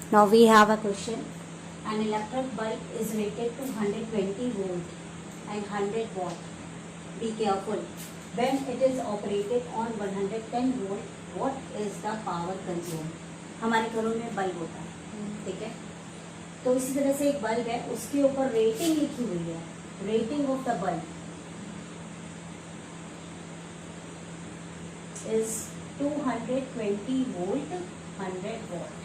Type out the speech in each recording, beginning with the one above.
Now we have a question. An electric bulb is rated to 120 volt and 100 watt. Be careful. When it is operated on 110 volt, what is the power consumed? हमारे घरों में bulb होता है, ठीक है। तो इसी तरह से एक बल्ब है, उसके ऊपर रेटिंग लिखी हुई है, rating of the bulb is 220 volt 100 watt।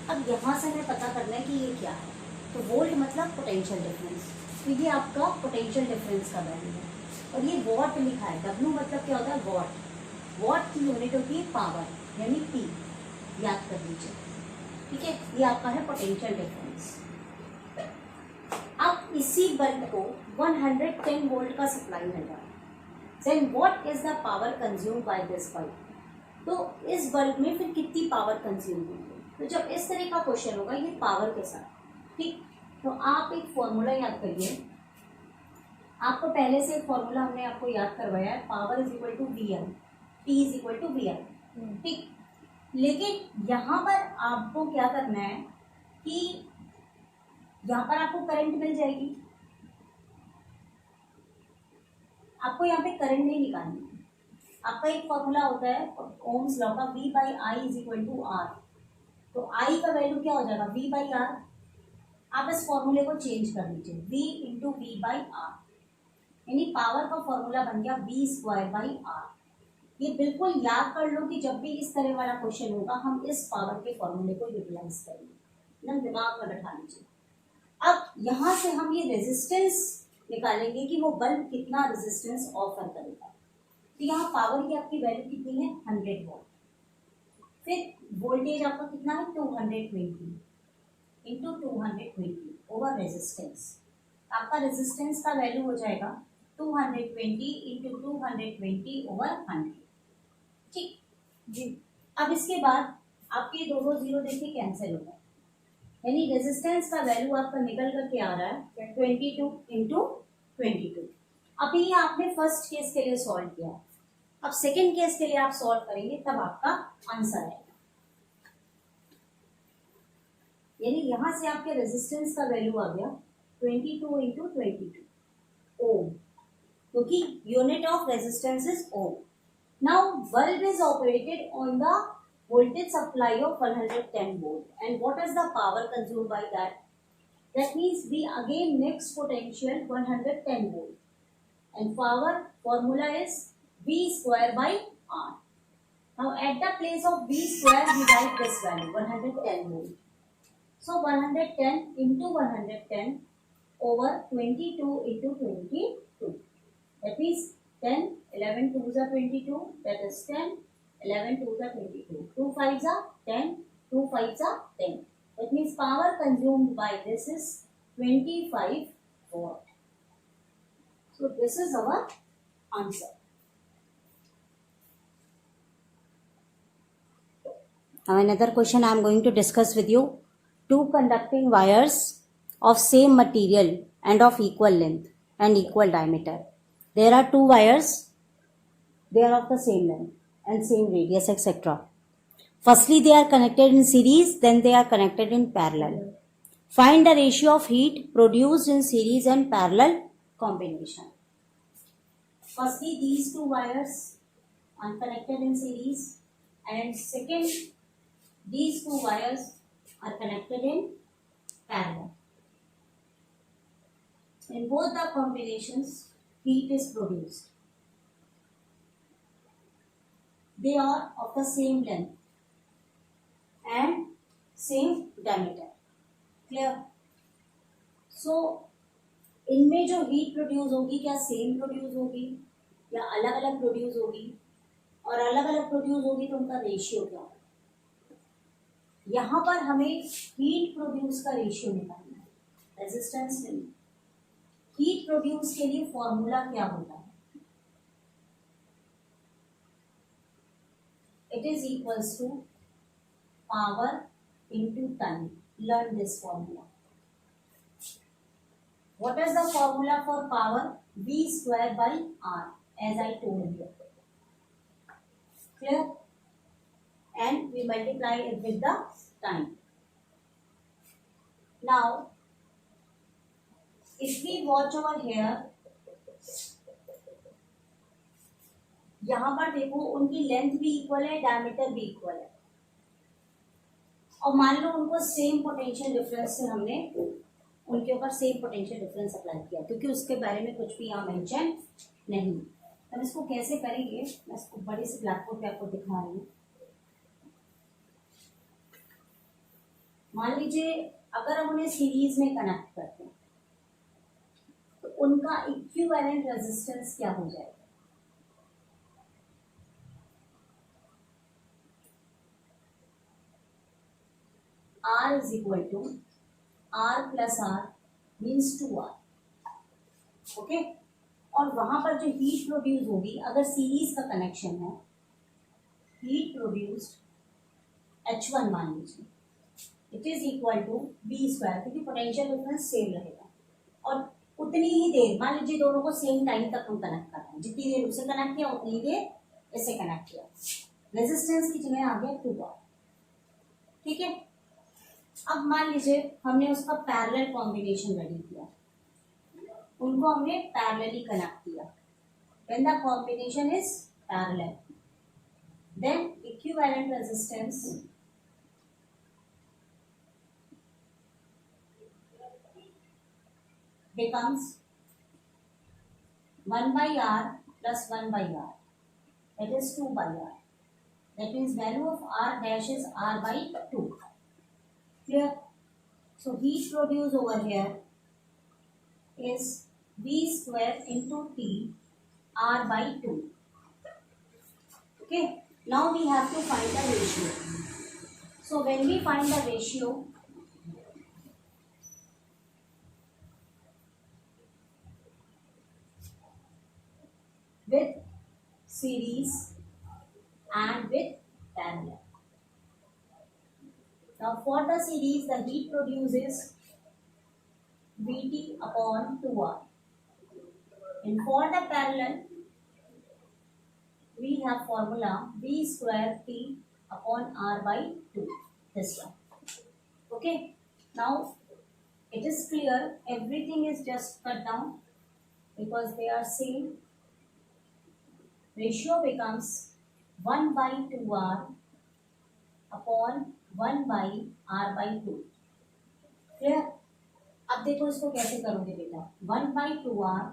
अब यहाँ से हमें पता करना है कि ये क्या है। तो वोल्ट मतलब पोटेंशियल डिफरेंस, तो ये आपका पोटेंशियल डिफरेंस का वैल्यू है। और ये वॉट लिखा है, W मतलब क्या होता है वॉट। वॉट की यूनिट होती है पावर, यानी P, याद कर लीजिए, ठीक है। ये आपका है पोटेंशियल डिफरेंस। अब इसी बल्ब को 110 वोल्ट का सप्लाई मिल रहा है। Then what is the power consume by this bulb. तो इस बल्ब में फिर कितनी पावर कंज्यूम होगी। तो जब इस तरह का क्वेश्चन होगा ये पावर के साथ, ठीक, तो आप एक फॉर्मूला याद करिए। आपको पहले से एक फॉर्मूला हमने आपको याद करवाया है, power is equal to V I, T is equal to V I, ठीक। लेकिन यहाँ पर आपको क्या करना है कि यहाँ पर आपको करंट मिल जाएगी, आपको यहाँ पे करंट नहीं निकालनी है। आपका एक फॉर्मूला होता है ओम्स लॉ का, V by I is equal to R. तो I का वैल्यू क्या हो जाएगा, V बाई आर। आप इस फॉर्मूले को चेंज कर लीजिए, V into V by R, यानी पावर का फॉर्मूला बन गया V स्क्वायर बाई आर। ये बिल्कुल याद कर लो कि जब भी इस तरह वाला क्वेश्चन होगा हम इस पावर के फॉर्मूले को यूटिलाइज करेंगे, एकदम दिमाग में बैठा लीजिए। अब यहाँ से हम ये रेजिस्टेंस निकालेंगे कि वो बल्ब कितना रेजिस्टेंस ऑफर करेगा। तो यहाँ पावर की आपकी वैल्यू कितनी है, 100 वोल्ट। फिर वोल्टेज आपका कितना है, 220 इंटू 220 ओवर रेजिस्टेंस। आपका रेजिस्टेंस का वैल्यू हो जाएगा 220 इंटू 220 ओवर 100, ठीक जी। अब इसके बाद आपके दोनों जीरो देखिए कैंसिल होगा, यानी रेजिस्टेंस का वैल्यू आपका निकल करके आ रहा है 22 इंटू 22। अभी ये आपने फर्स्ट केस के लिए सॉल्व किया, अब सेकेंड केस के लिए आप सॉल्व करेंगे तब आपका आंसर आएगा। यानी यहां से आपके रेजिस्टेंस का वैल्यू आ गया 22 इंटू 22 ओम, क्योंकि unit of resistance is ohm. Now bulb is operated on the voltage supply of 110 volt and what is the power consumed by that. That means we again mix potential 110 volt and power formula is V square by R. Now at the place of V square we write this value 110 volt. So 110 into 110 over 22 into 22. That means 10, 11 2s are 22, that is 10, 11 2s are 22, 2 5s are 10, 2 5s are 10. That means power consumed by this is 25 watt. So this is our answer. Now another question I am going to discuss with you. Two conducting wires of same material and of equal length and equal diameter. There are two wires, they are of the same length and same radius, etc. Firstly they are connected in series, then they are connected in parallel. Find the ratio of heat produced in series and parallel combination. Firstly these two wires are connected in series, and second these two wires are connected in parallel. In both the combinations heat is produced. They are of the same length and same diameter. Clear? So इनमें जो heat produce होगी क्या same produce होगी या अलग अलग produce होगी, और अलग अलग प्रोड्यूस होगी तो उनका रेशियो क्या होगा। यहाँ पर हमें हीट प्रोड्यूस का रेशियो निकालना है, रेजिस्टेंस नहीं। हीट प्रोड्यूस के लिए फॉर्मूला क्या होता है, it is equals to power into time. Learn this formula. What is the formula for power? V square by R, as I told you. Clear? And we multiply it with the time. Now, if we watch over here, यहाँ पर देखो उनकी length भी equal है, diameter भी equal है, और मान लो उनको सेम पोटेंशियल डिफरेंस से हमने उनके ऊपर सेम पोटेंशियल डिफरेंस अप्लाई किया, क्योंकि उसके बारे में कुछ भी यहाँ मेंशन नहीं। अब इसको कैसे करेंगे, मैं इसको बड़े से ब्लैक बोर्ड पे आपको दिखा रही हूँ। मान लीजिए अगर हम उन्हें सीरीज में कनेक्ट करते हैं तो उनका इक्विवेलेंट रेजिस्टेंस क्या हो जाएगा? R is equal to R plus R means 2R. Okay, और वहां पर जो हीट प्रोड्यूस होगी, अगर सीरीज का कनेक्शन है, हीट प्रोड्यूस्ड H1 मान लीजिए, it is equal to B square, क्योंकि पोटेंशियल डिफरेंस सेम रहेगा, और उतनी ही देर, मान लीजिए दोनों को सेम टाइम तक हम कनेक्ट कर रहे हैं, जितनी देर उसे कनेक्ट किया उतनी ही देर इसे कनेक्ट किया, रेजिस्टेंस की जगह आ गया 2R। ठीक है, अब मान लीजिए हमने उसका पैरेलल कॉम्बिनेशन रेडी किया, उनको हमने पैरेलली कनेक्ट किया, when the combination is parallel then equivalent resistance becomes 1 by R plus 1 by R, that is 2 by R. That means value of R dash is R by 2. Clear? So heat produced over here is V square into T R by 2. Okay, now we have to find the ratio. So when we find the ratio, with series and with parallel. Now for the series, the heat produced is Vt upon 2R, and for the parallel we have formula V square T upon R by 2, this one. Okay, now it is clear, everything is just cut down because they are same. Ratio becomes 1 by 2R upon 1 by R by 2. Clear? अब देखो इसको कैसे करोगे बेटा, 1 by 2R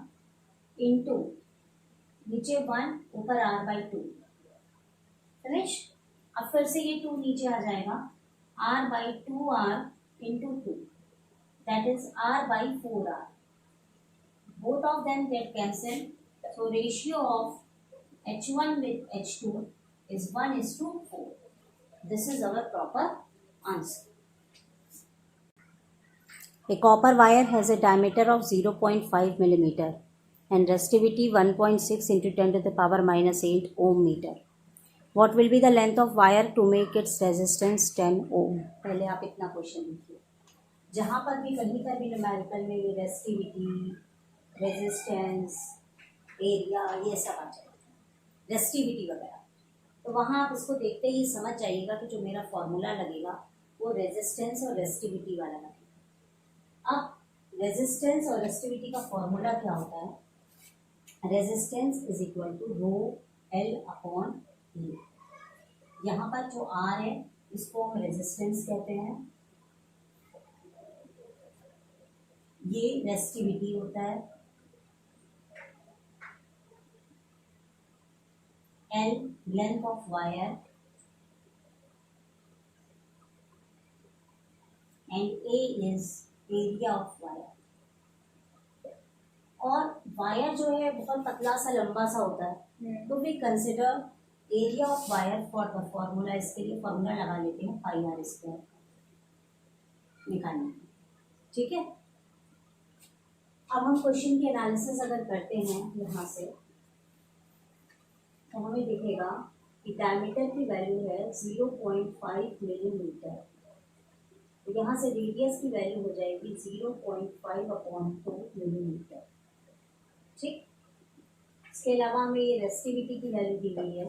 into नीचे 1 ऊपर R by 2, finish. अब फिर से ये 2 नीचे आ जाएगा, R by 2R into 2, that is R by 4R. Both of them get cancelled, so ratio of H1 with H2 is 1:4. This is our proper answer. A copper wire has a diameter of 0.5 millimeter and resistivity 1.6 into 10 to the power minus 8 ohm meter. What will be the length of wire to make its resistance 10 ohm? पहले आप इतना question लिखिए, जहाँ पर भी कहीं पर भी न्यूमेरिकल में रेसिस्टिविटी, रेजिस्टेंस, एरिया, ये सब आ जाए, रेसिस्टिविटी वगैरह, तो वहाँ आप इसको देखते ही समझ जाइएगा कि जो मेरा फॉर्मूला लगेगा वो रेजिस्टेंस और रेसिस्टिविटी वाला लगेगा। अब रेजिस्टेंस और रेसिस्टिविटी का फॉर्मूला क्या होता है? Resistance is equal to rho L upon E. यहाँ पर जो आर है इसको हम रेजिस्टेंस कहते हैं, ये रेसिस्टिविटी होता है, L length of wire and A is area of wire. और वायर जो है बहुत पतला सा लंबा सा होता है, तो we consider area of wire for the formula. इसके लिए फॉर्मूला लगा लेते हैं पाई आर स्क्वायर निकालने। ठीक है, अब हम क्वेश्चन की एनालिसिस अगर करते हैं यहाँ से, तो हमें दिखेगा कि डायमीटर की वैल्यू है 0.5 मिलीमीटर, तो यहाँ से रेडियस की वैल्यू हो जाएगी 0.5 अपॉन 2 मिलीमीटर। ठीक, इसके अलावा हमें ये रेसिस्टिविटी की वैल्यू दी गई है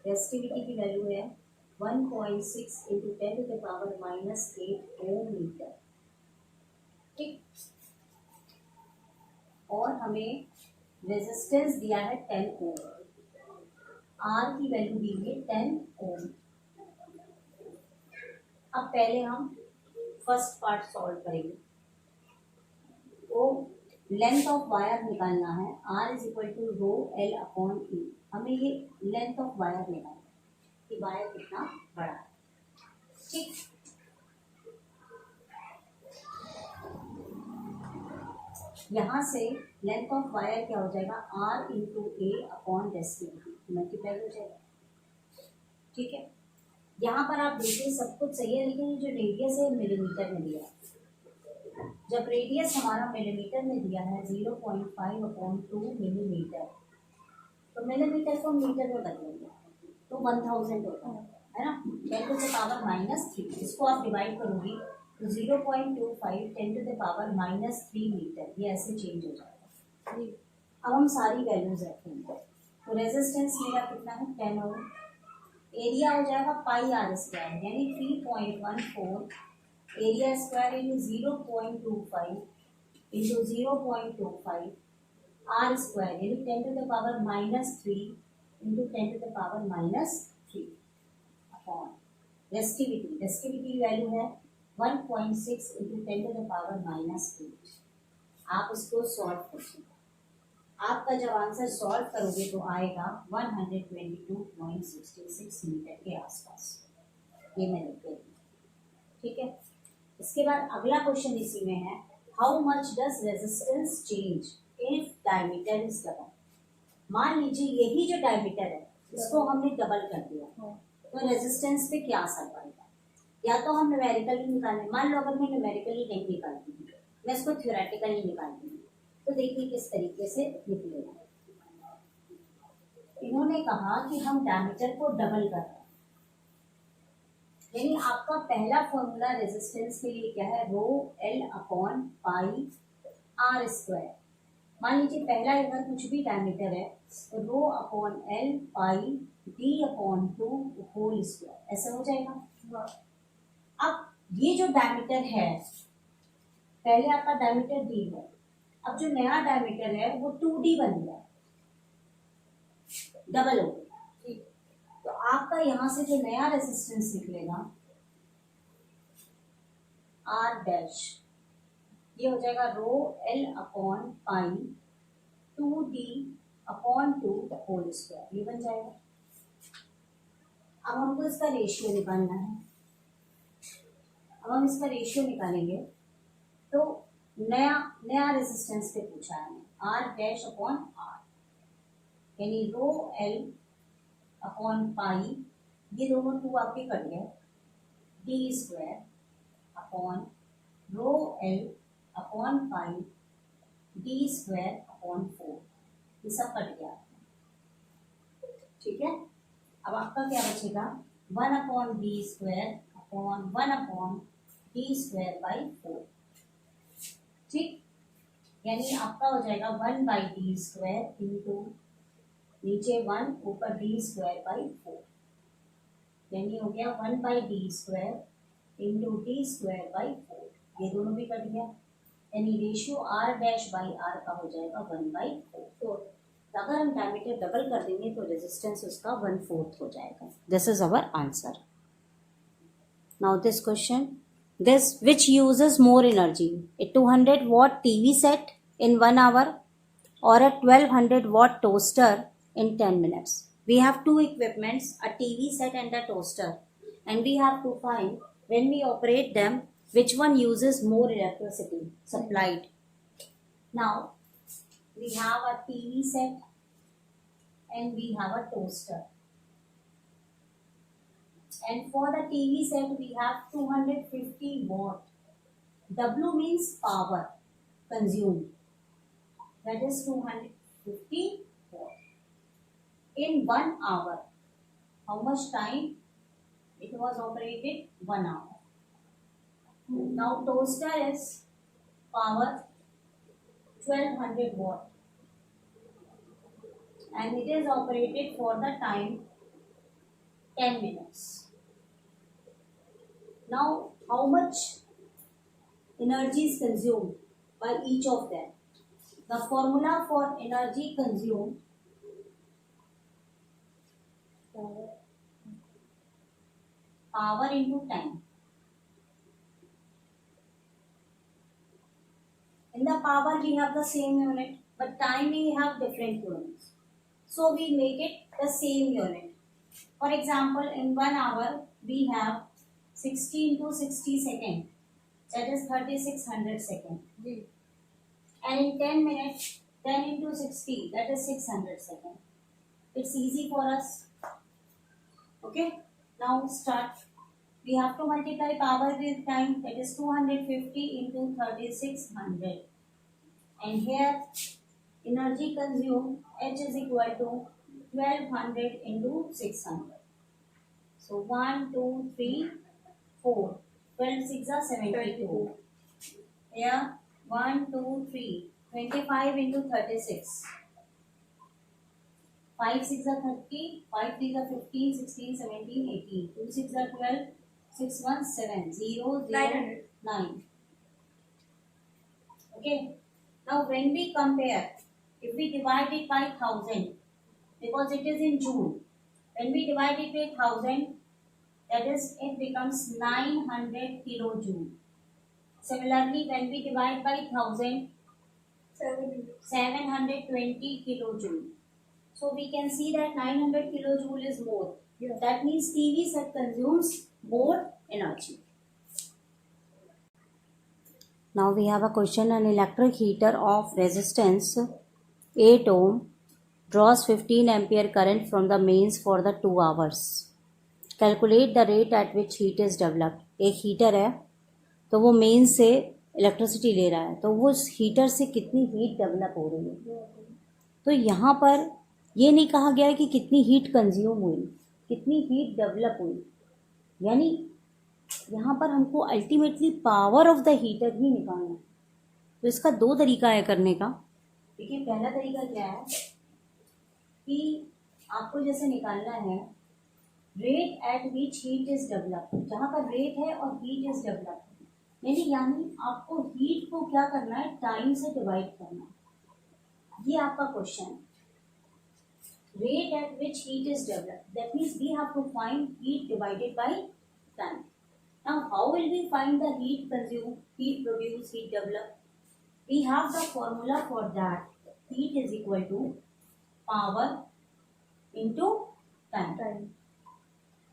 रेजिस्टिविटी की वैल्यू है 1.6 into 10 to the power -8 ohm metre. ठीक, और हमें रेजिस्टेंस दिया है 10 ओम, आर की वैल्यू दी है 10 ओम। अब पहले हम फर्स्ट पार्ट सॉल्व करेंगे। तो लेंथ ऑफ वायर निकालना है, R is equal to rho L upon E. हमें ये लेंथ ऑफ वायर निकालना है कि वायर कितना बड़ा है। ठीक, यहाँ से लेंथ ऑफ वायर क्या हो जाएगा, R into A upon resistivity multiply हो जाएगा। ठीक है, यहाँ पर आप देखिए सब कुछ सही है, लेकिन जो रेडियस है मिलीमीटर में दिया है। जब रेडियस हमारा मिलीमीटर में दिया है 0.5 अपॉन 2 मिलीमीटर, तो मिलीमीटर को मीटर में बदलेंगे तो 1000 होता है ना, 10 टू द पावर -3। इसको आप डिवाइड करोगे तो 0.25 10 टू द पावर -3 मीटर, ये ऐसे चेंज हो जाएगा। अब हम सारी वैल्यूज रखेंगे। तो रेजिस्टेंस मेरा कितना है 10 ओम, एरिया हो जाएगा पाई आर स्क्वायर यानी 3.14 area square into 0.25 into 0.25 R square यानी 10 to the power -3 into 10 to the power -3 upon resistivity. Resistivity की वैल्यू है 1.6 इंटू 10 टू द पावर -8। आप इसको सॉल्व करिए, आपका जब आंसर सॉल्व करोगे तो आएगा 122.66 मीटर के आसपास। ये मैं लिख देती हूँ। ठीक है, इसके बाद अगला क्वेश्चन इसी में है, how much does resistance change if diameter is double. मान लीजिए यही जो डायमीटर है इसको हमने डबल कर दिया, तो रेजिस्टेंस पे क्या असर पड़ेगा। या तो हम न्यूमेरिकली निकालें, मान लो अगर मैं न्यूमेरिकली नहीं निकालती हूँ, मैं इसको थ्योरेटिकली निकालती हूँ, तो देखिए किस तरीके से निकलेगा। इन्होंने कहा कि हम डायमीटर को डबल कर रहे हैं, यानी आपका पहला फॉर्मूला रेजिस्टेंस के लिए क्या है, rho L upon pi R square. मान लीजिए पहला अगर कुछ भी डायमीटर है तो rho upon L pi D upon 2 whole square, ऐसा हो जाएगा। अब ये जो डायमीटर है, पहले आपका डायमीटर डी है, अब जो नया डायमीटर है वो 2D बन गया, डबल हो गया। तो आपका यहां से जो नया रेजिस्टेंस निकलेगा आर डैश, ये हो जाएगा rho L upon pi 2D upon 2 whole square, ये बन जाएगा। अब हमको इसका रेशियो निकालना है। अब हम इसका रेशियो निकालेंगे तो नया नया रेजिस्टेंस पे पूछा है आर डैश अपॉन आर, यानी रो एल अपॉन पाई, ये दोनों 2 आपके कट गए, D square upon rho L upon पाई डी स्क्वायर अपॉन 4, ये सब कट गया। ठीक है, अब आपका क्या बचेगा 1 upon D square upon 1 upon D square by 4। ठीक, यानी आपका हो जाएगा 1 बाई डी स्क्वायर इंटू नीचे 1 ऊपर डी स्क्वायर बाई 4, यानी हो गया 1 by D square into D square by 4, ये दोनों भी कट गया, यानी ratio R dash by R का हो जाएगा 1/4। अगर हम डायमीटर डबल कर देंगे तो रेजिस्टेंस उसका 1/4 हो जाएगा। This is our answer. Now this question, this which uses more energy, A 200 watt TV set in 1 hour or a 1200 watt toaster in 10 minutes. We have two equipments, a TV set and a toaster, and we have to find when we operate them which one uses more electricity supplied. Now we have a TV set and we have a toaster, and for the TV set we have 250 watt. W means power consumed, that is 250 watt in 1 hour. How much time it was operated? 1 hour. Now toaster is power 1200 watt and it is operated for the time 10 minutes. Now, how much energy is consumed by each of them? The formula for energy consumed, power into time. In the power we have the same unit, but time we have different units. So we make it the same unit. For example, in 1 hour we have 60 into 60 second, that is 3600 second. And in 10 minutes, 10 into 60, that is 600 second. It's easy for us. Okay, now start. We have to multiply power with time, that is 250 into 3600. And here energy consumed, H is equal to 1200 into 600. So 1, 2, 3, 4. 12 6 are 72. Here 1, 2, 3. 25 into 36. 5 6 are 30. 5 3 are 15, 16, 17, 18. 2 6 are 12. 6 1 7. 0 0 9. Okay. Now when we compare, if we divide it by 1000, because it is in June, when we divide it with 1000, that is, it becomes 900 kilojoule. Similarly, when we divide by 1000, 720 kilojoule. So we can see that 900 kilojoule is more. Yeah. That means PV set consumes more energy. Now we have a question. An electric heater of resistance 8 ohm draws 15 ampere current from the mains for the 2 hours. Calculate the rate at which heat is developed. एक heater है तो वो main से electricity ले रहा है, तो वो उस हीटर से कितनी हीट डेवलप हो रही है. तो यहाँ पर ये नहीं कहा गया है कि कितनी हीट कंज्यूम हुई, कितनी हीट डेवलप हुई. यानी यहाँ पर हमको ultimately power of the heater ही निकालना है. तो इसका 2 तरीका है करने का. देखिए, पहला तरीका क्या है कि आपको जैसे निकालना है rate at which heat is develop. जहाँ पर रेट है और हीट इज डेवलप, यानी आपको हीट को क्या करना है, टाइम से डिवाइड करना है. ये आपका क्वेश्चन है. Rate at which heat is develop, that means we have to find heat divided by time. Now, how will we find the heat consumed, heat produced, heat developed? We have the formula for that. Heat is equal to power into time.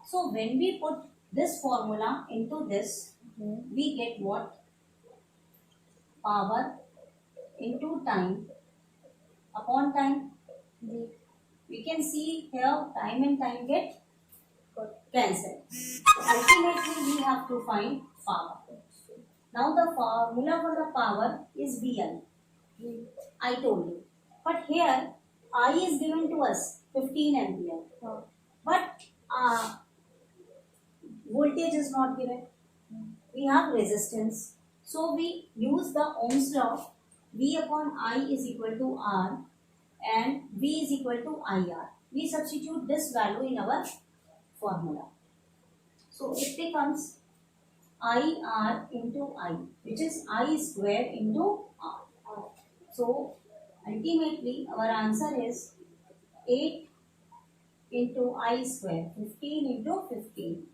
So, when we put this formula into this, we get what? Power into time upon time. We can see here time and time get cancelled. Ultimately, we have to find power. Now, the formula for the power is VL. I told you. But here, I is given to us 15 ampere. But voltage is not given. We have resistance. So, we use the Ohm's law. V upon I is equal to R and V is equal to IR. We substitute this value in our formula. So it becomes IR into I, which is I square into R. So ultimately our answer is 8 into I square, 15 into 15.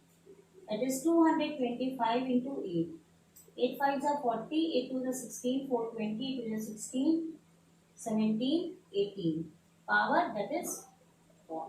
That is 225 into 8. 8 5s are 40, 8 to the 16, 420, 8 to the 16, 17, 18. Power, that is 4.